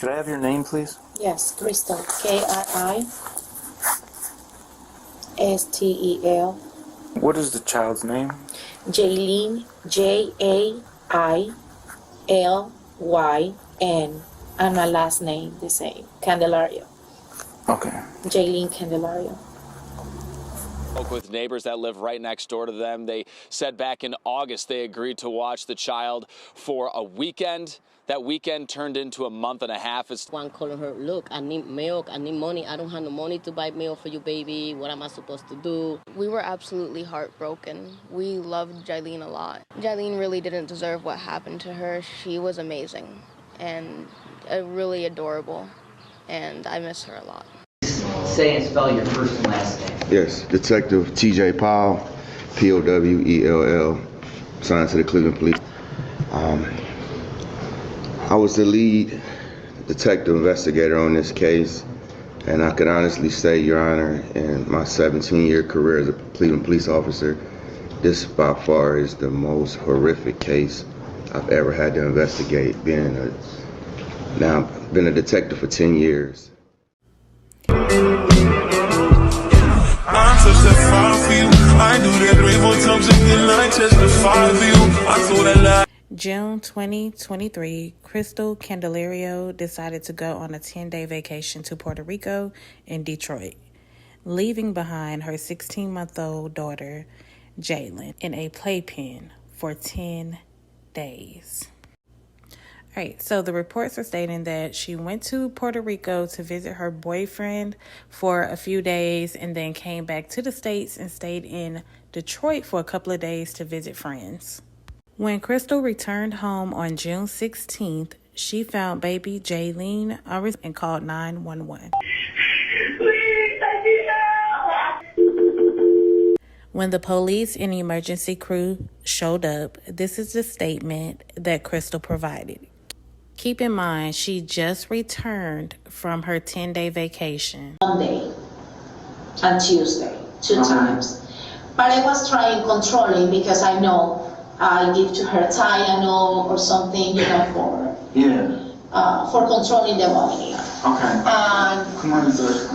Could I have your name, please? Yes, Crystal. K-R-I-S-T-E-L. What is the child's name? Jaylyn, Jailyn. And my last name, the same. Candelario. Okay. Jaylyn Candelario. Spoke with neighbors that live right next door to them. They said back in August they agreed to watch the child for a weekend. That weekend turned into a month and a half. One calling her, look, I need milk, I need money. I don't have no money to buy milk for you, baby. What am I supposed to do? We were absolutely heartbroken. We loved Jaylyn a lot. Jaylyn really didn't deserve what happened to her. She was amazing and really adorable, and I miss her a lot. Say and spell your first and last name. Yes, Detective T.J. Powell, P-O-W-E-L-L, assigned to the Cleveland Police. I was the lead detective investigator on this case, and I can honestly say, Your Honor, in my 17-year career as a Cleveland police officer, this by far is the most horrific case I've ever had to investigate, being a detective for 10 years. I'm such a fire for you. I do that 3-4 times a night just to fire for you. I told that lie. June 2023, Crystal Candelario decided to go on a 10-day vacation to Puerto Rico and Detroit, leaving behind her 16-month-old daughter, Jaylyn, in a playpen for 10 days. All right, so the reports are stating that she went to Puerto Rico to visit her boyfriend for a few days and then came back to the States and stayed in Detroit for a couple of days to visit friends. When Crystal returned home on June 16th, she found baby Jaylyn and called 911. When the police and emergency crew showed up, this is the statement that Crystal provided. Keep in mind, she just returned from her 10-day vacation. Monday and Tuesday, two times. But I was trying controlling because I know I give to her Tylenol or something, for controlling the vomiting. Okay. Come on, Sergeant.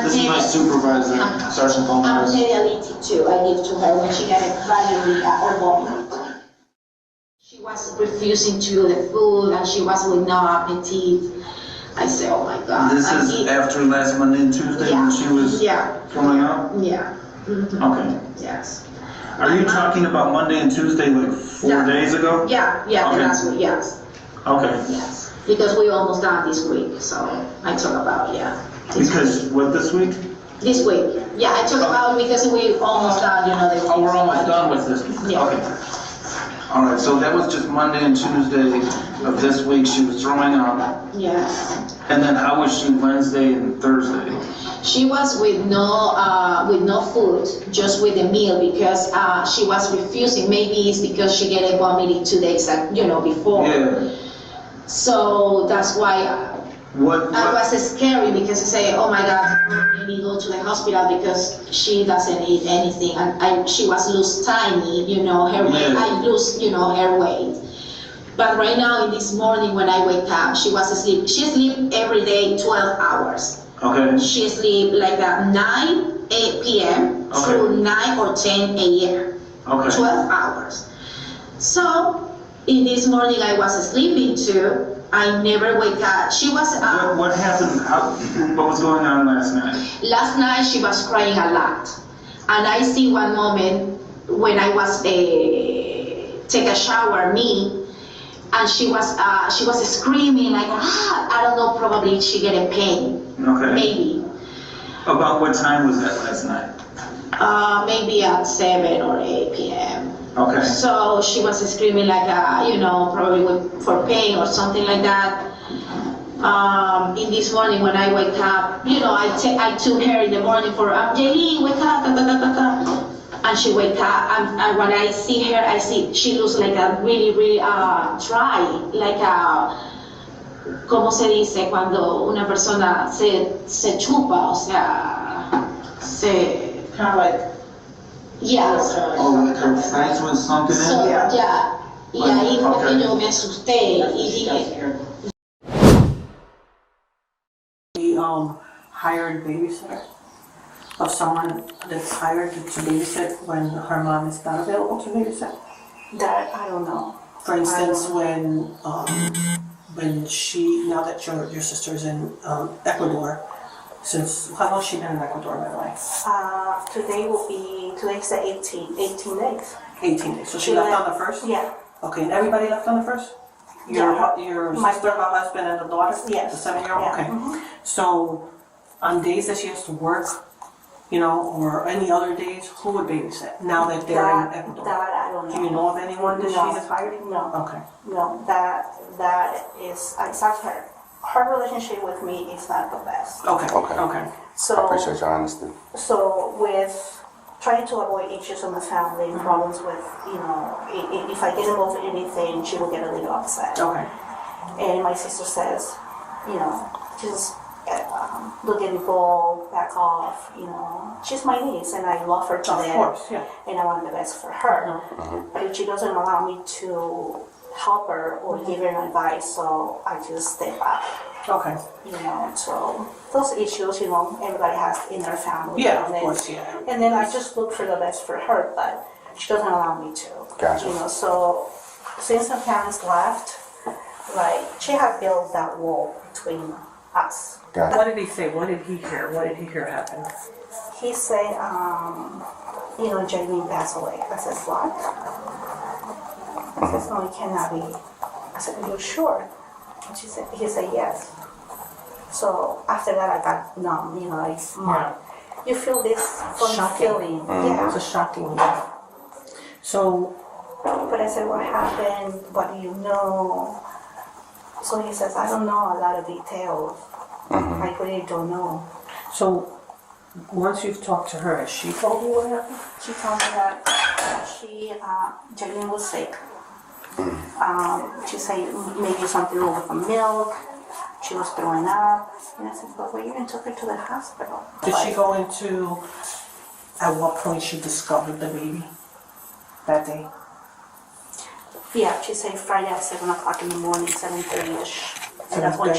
This is my supervisor, Sergeant Gomez. And Candelario too, I give to her when she got a diarrhea or vomiting. She was refusing to do the food and she was with no appetite. I said, oh my God. This is after last Monday and Tuesday when she was throwing up? Yeah. Mm-hmm. Okay. Yes. Are you talking about Monday and Tuesday like 4 days ago? Yeah, okay. Last week, yes. Okay. Yes. Because we almost done this week, so I talk about, Because what this week? This week. Yeah, I talk about because we almost done, the week. Oh, we're almost done with this week. Yeah. Okay. All right, so that was just Monday and Tuesday of this week. She was throwing up. Yes. And then how was she Wednesday and Thursday? She was with no food, just with a meal because she was refusing. Maybe it's because she get a vomiting 2 days, before. Yeah. So that's why what? I was scary because I say, oh my God, maybe go to the hospital because she doesn't eat anything, and she was lose tiny, her weight. I lose, her weight. But right now, in this morning when I wake up, she was asleep. She sleep every day 12 hours. Okay. She sleep like at 8 p.m. through 9 or 10 a.m. Okay. 12 hours. So in this morning I was sleeping too. I never wake up. She was. What happened? What was going on last night? Last night she was crying a lot, and I see one moment when I was take a shower, and she was screaming like I don't know, probably she get a pain. Okay. Maybe. About what time was that last night? Maybe at 7 or 8 p.m. Okay. So she was screaming like probably for pain or something like that. In this morning when I wake up, I took her in the morning for Jaylyn, wake up, and she wake up, and when I see her, I see she looks like a really, really dry, like a, ¿cómo se dice cuando una persona se chupa? O sea, kind of like. Yes. Oh, like her face was sunken in? So, y ahí fue que yo me asusté y dije. hired babysitter? Of someone that's hired to babysit when her mom is not available to babysit? That I don't know. For instance, when she, now that your sister's in Ecuador, since, how long has she been in Ecuador, by the way? Today's the 18 days. 18 days. So she left on the 1st? Yeah. Okay, and everybody left on the 1st? Your sister, her husband, and the daughter? Yes. The 7-year-old? Yeah. Okay. Mm-hmm. So, on days that she has to work, or any other days, who would babysit now that they're in Ecuador? That I don't know. Do you know of anyone that she's hired? No. Okay. No, that is, it's not her. Her relationship with me is not the best. Okay. So, I appreciate your honesty. So with trying to avoid issues in the family and problems with, if I get involved in anything, she will get a little upset. Okay. And my sister says, just don't get involved, back off, She's my niece and I love her to death. Of course, yeah. And I want the best for her. But if she doesn't allow me to help her or give her advice, so I just step up. Okay. So those issues, everybody has in their family. Yeah, of course, yeah. And then I just look for the best for her, but she doesn't allow me to. Gotcha. So since her parents left, she had built that wall between us. Gotcha. What did he say? What did he hear? What did he hear happen? He said, Jamie passed away. I said, what? I said, no, it cannot be. I said, are you sure? And he said, yes. So after that, I got numb, you feel this funny feeling. Yeah. It's a shocking. So. But I said, what happened? What do you know? So he says, I don't know a lot of details. I really don't know. So once you've talked to her, has she told you what happened? She told me that Jaylene was sick. She said maybe something wrong with the milk. She was throwing up. And I said, but we even took her to the hospital. Did she go into, at what point she discovered the baby that day? Yeah, she said Friday at 7 o'clock in the morning, 7:30ish. And that's when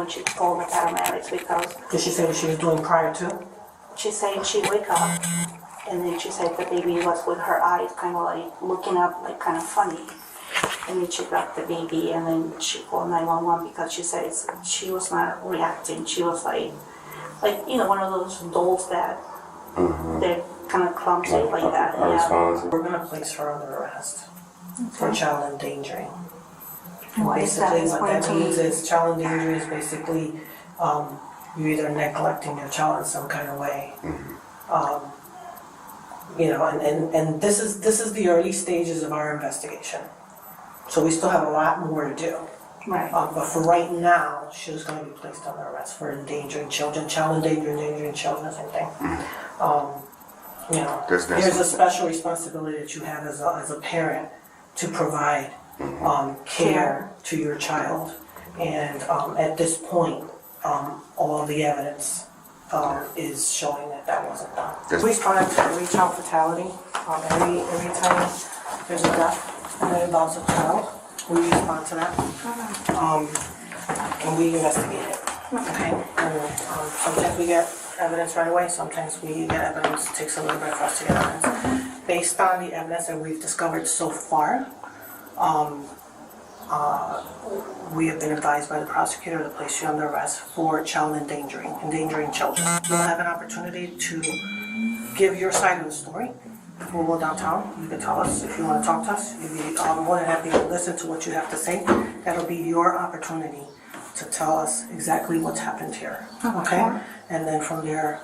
she called the paramedics because... Did she say what she was doing prior to? She said she wake up and then she said the baby was with her eyes kind of like looking up like kind of funny. And then she grabbed the baby and then she called 911 because she said she was not reacting. She was like one of those dolls that they're kind of clumsy like that. Yeah. We're going to place her under arrest for child endangering. Basically, what that means is child endangery is basically you're either neglecting your child in some kind of way. And this is the early stages of our investigation. So we still have a lot more to do. Right. But for right now, she was going to be placed under arrest for endangering children, child endangering children, same thing. There's a special responsibility that you have as a parent to provide care to your child. And at this point, all the evidence is showing that wasn't done. We respond to every child fatality. Every time there's a death and it involves a child, we respond to that. And we investigate it. Okay. And sometimes we get evidence right away. Sometimes we get evidence. It takes a little bit for us to get evidence. Based on the evidence that we've discovered so far, we have been advised by the prosecutor to place you under arrest for child endangering children. You'll have an opportunity to give your side of the story. We'll go downtown. You can tell us if you want to talk to us. You'll be more than happy to listen to what you have to say. That'll be your opportunity to tell us exactly what's happened here. Okay? And then from there,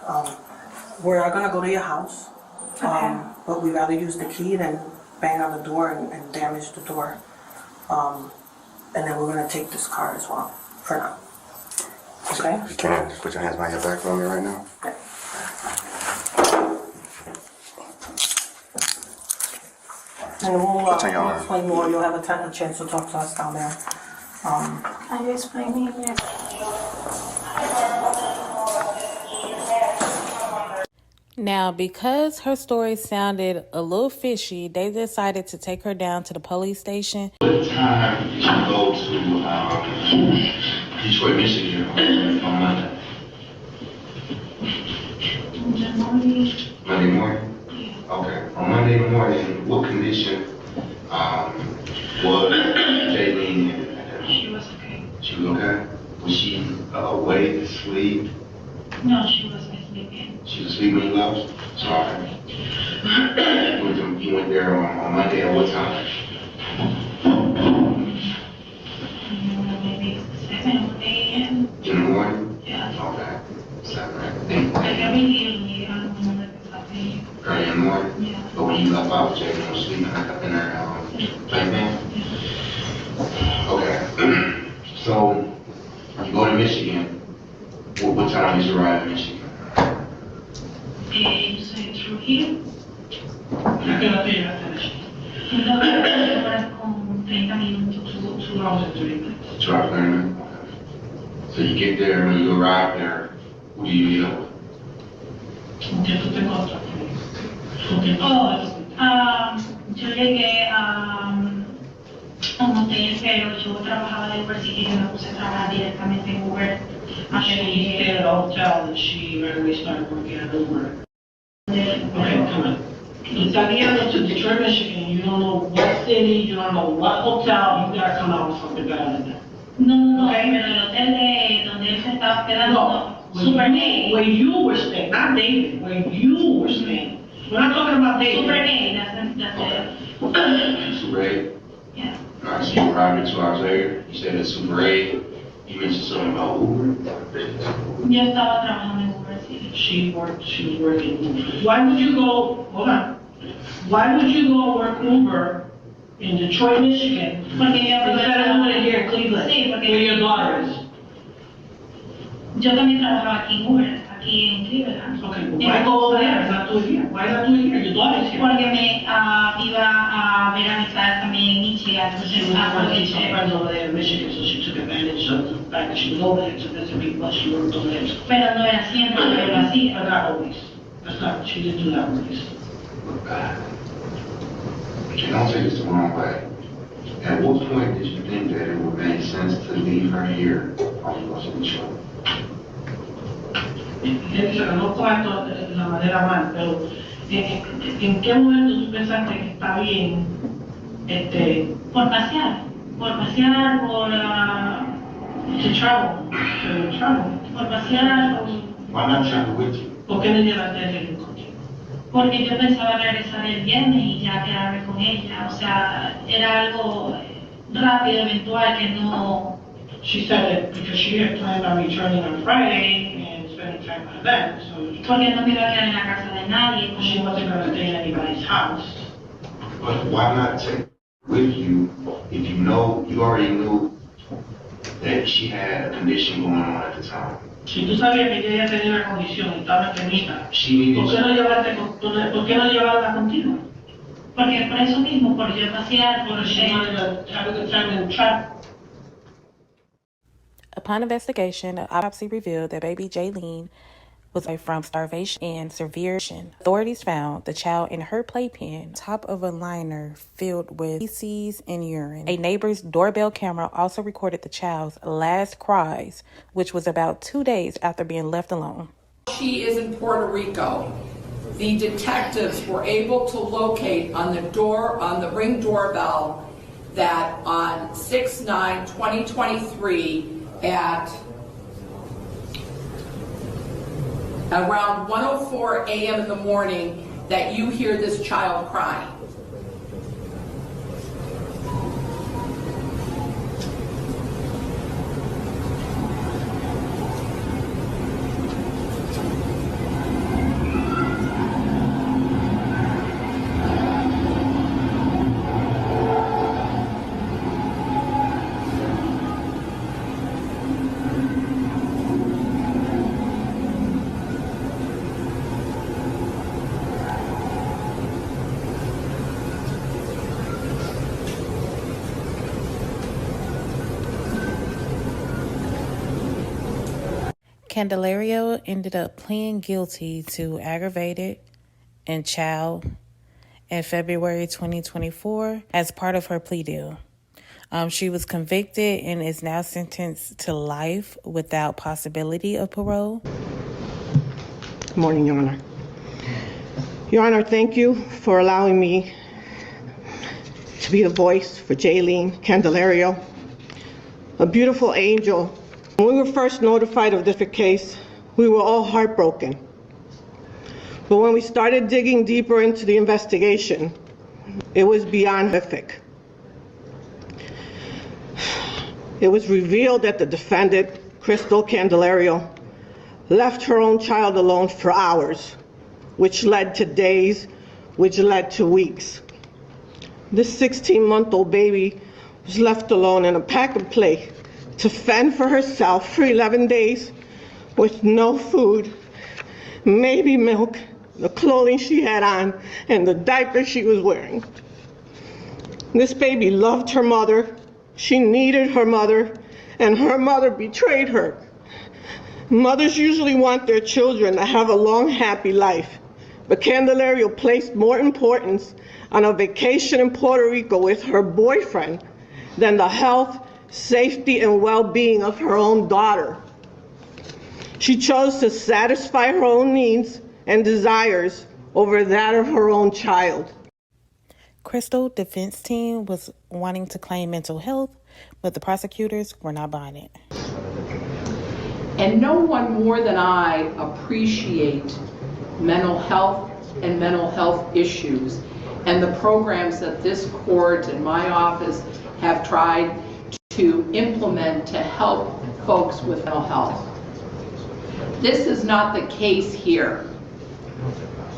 we're not going to go to your house. But we'd rather use the key than bang on the door and damage the door. And then we're going to take this car as well, for now. Okay? You can just put your hands behind your back for me right now. Okay. And we'll explain more. You'll have a chance to talk to us down there. Are you explaining it? Now, because her story sounded a little fishy, they decided to take her down to the police station. What time did you go to Detroit, Michigan on Monday? Monday morning? Yeah. Okay. On Monday morning, what condition was Jaylene in? She was okay. She was okay? Was she awake, asleep? No, she was sleeping. She was asleep when you left? Sorry. You went there on Monday at what time? Maybe 7 a.m. In the morning? Yeah. Okay. 7 8. Like every evening, I don't remember exactly. Early in the morning? Yeah. But when you left out, Jaylene was sleeping in her playpen? Okay. So, you go to Michigan. What time did you arrive in Michigan? You say through here? ¿A qué hora te llegaste a Michigan? 2 horas con 30 minutos, 2 hours and 30 minutes. 2 hours, 30 minutes? Okay. So you get there, when you arrive there, who do you meet up with? ¿Qué tú te encontraste? Yo llegué a un hotel, pero yo trabajaba de Uber, así que yo me puse a trabajar directamente en Uber. She stayed at a hotel and she right away started working at Uber. Okay, come on. You got to Detroit, Michigan, you don't know what city, you don't know what hotel, you gotta come out with something better than that. No, pero el hotel de donde él se estaba hospedando, Super A. Where you were staying, not David, where you were staying. We're not talking about David. Super A, that's it. Super 8? Yeah. Alright, so you arrived 2 hours later, you said at Super 8, you mentioned something about Uber? Yo estaba trabajando en Uber, sí. She was working Uber. Why would you go, hold on, why would you go work Uber in Detroit, Michigan, instead of doing it here in Cleveland, sí, porque where your daughter is? Yo también trabajaba aquí en Uber, aquí en Cleveland. Okay, well, why go over there? Not do it here. Why not do it here? Your daughter is here. Porque me iba a ver amistades también en Michigan, She was entonces some friends over there in Michigan, so she took advantage of the fact that she was over there to visit people, but she worked over there. Pero no era siempre que lo hacía. But not always. That's not, she didn't do that always. Okay, don't take this the wrong way. At what point did you think that it would make sense to leave her here while you was in Detroit? Él se ganó cuarto de la manera mal, pero ¿en qué momento tú pensaste que está bien por pasear, to travel, por pasear, Why not travel with you? ¿Por qué no llevaste a ella contigo? porque yo pensaba regresar el viernes y ya quedarme con ella, o sea, era algo rápido, eventual, que no... She said that because she had planned on returning on Friday and spending time with them, so Porque no me iba a quedar en la casa de nadie. she wasn't going to stay in anybody's house. But why not take with you if you know, you already knew that she had a condition going on at the time? Si tú sabías que ella tenía una condición y estaba enfermita, She needed ¿por qué no llevarla contigo? Porque por eso mismo, por yo pasear, por She wanted to have a good time and travel. Upon investigation, an autopsy revealed that baby Jaylene was from starvation and severe. Authorities found the child in her playpen, top of a liner filled with feces and urine. A neighbor's doorbell camera also recorded the child's last cries, which was about 2 days after being left alone. She is in Puerto Rico. The detectives were able to locate on the Ring doorbell that on 6/9/2023 at around 1:04 a.m. in the morning that you hear this child crying. Candelario ended up pleading guilty to aggravated and child in February 2024 as part of her plea deal. She was convicted and is now sentenced to life without possibility of parole. Good morning, Your Honor. Your Honor, thank you for allowing me to be a voice for Jaylene Candelario, a beautiful angel. When we were first notified of this case, we were all heartbroken. But when we started digging deeper into the investigation, it was beyond horrific. It was revealed that the defendant, Crystal Candelario, left her own child alone for hours, which led to days, which led to weeks. This 16-month-old baby was left alone in a pack and play to fend for herself for 11 days with no food, maybe milk, the clothing she had on, and the diaper she was wearing. This baby loved her mother, she needed her mother, and her mother betrayed her. Mothers usually want their children to have a long, happy life, but Candelario placed more importance on a vacation in Puerto Rico with her boyfriend than the health, safety, and well-being of her own daughter. She chose to satisfy her own needs and desires over that of her own child. Crystal defense team was wanting to claim mental health, but the prosecutors were not buying it. And no one more than I appreciate mental health and mental health issues and the programs that this court and my office have tried to implement to help folks with mental health. This is not the case here.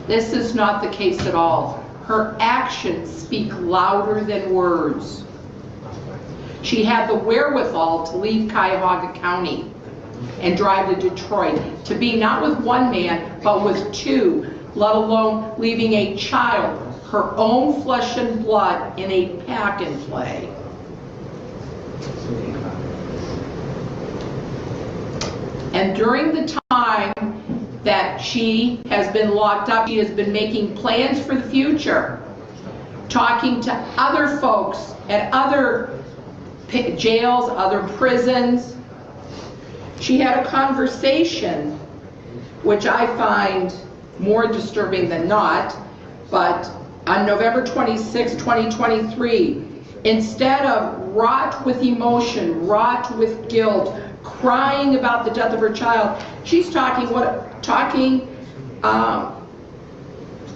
This is not the case at all. Her actions speak louder than words. She had the wherewithal to leave Cuyahoga County and drive to Detroit, to be not with one man, but with two, let alone leaving a child, her own flesh and blood, in a pack and play. And during the time that she has been locked up, she has been making plans for the future, talking to other folks at other jails, other prisons. She had a conversation, which I find more disturbing than not, but on November 26, 2023, instead of wrought with emotion, wrought with guilt, crying about the death of her child, she's talking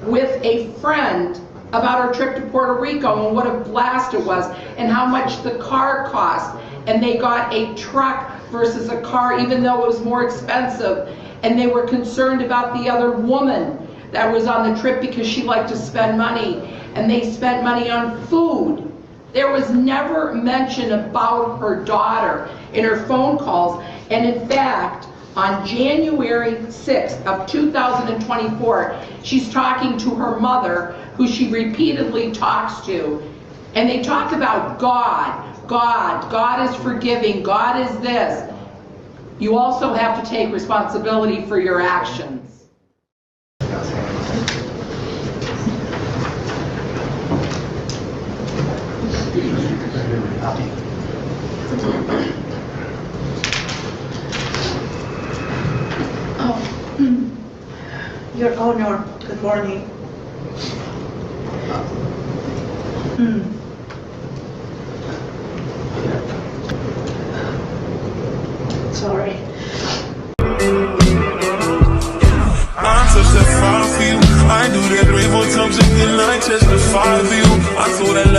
with a friend about her trip to Puerto Rico and what a blast it was and how much the car cost, and they got a truck versus a car even though it was more expensive, and they were concerned about the other woman that was on the trip because she liked to spend money, and they spent money on food. There was never mention about her daughter in her phone calls, and in fact, on January 6th of 2024, she's talking to her mother, who she repeatedly talks to, and they talk about God. God is forgiving, God is this. You also have to take responsibility for your actions. Your Honor, good morning. Sorry. I'm such a fire for you. I do that rainbow times again, I testify for you. I saw that